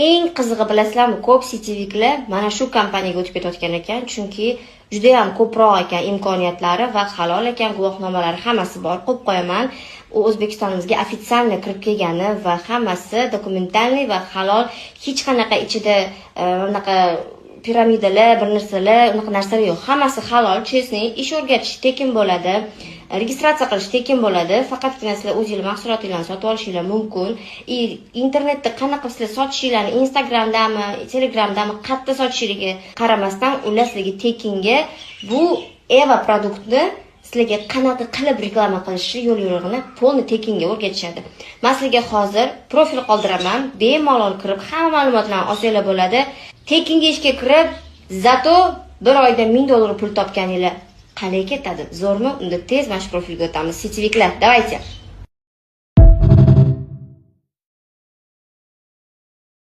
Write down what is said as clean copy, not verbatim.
eng qizig'i bilasizlarmi, ko'p sityeviklar mana shu kompaniyaga o'tib ketayotgan ekan, chunki juda ham ko'proq ekan imkoniyatlari va halol ekan, guvohnomalari hammasi bor. Qo'yib qo'yaman. U O'zbekistonimizga ofitsialniy kirib kelgani va hammasi dokumentalniy va halol, hech qanaqa ichida unaqa piramidalar, bir narsalar, unaqa narsalar yo'q. Hammasi halol, chestniy, ish o'rgatish tekin bo'ladi. Registratsiya qilish tekin bo'ladi. Faqatgina sizlar o'zingiz mahsulotlarni sotib olishingiz mumkin. Internetda qanaqa sizlar sotishinglarni, Instagramdami, Telegramdami, qayerda sotishingiga qaramasdan, ular sizlarga tekinga bu Eva produktni sizlarga qanaqa qilib reklama qilishni yo'l-yo'rig'ini polni tekinga o'rgatishadi. Men sizlarga hozir profil qoldiraman, bemalol kirib hamma ma'lumotlarni olsanglar bo'ladi. Tekinga ishga kirib, zato bir oyda $1000 pul topganinglar qalay ketadi? Zo'rmi? Unda tez mana shu profilga o'tamiz. Sityeviklar, давайте.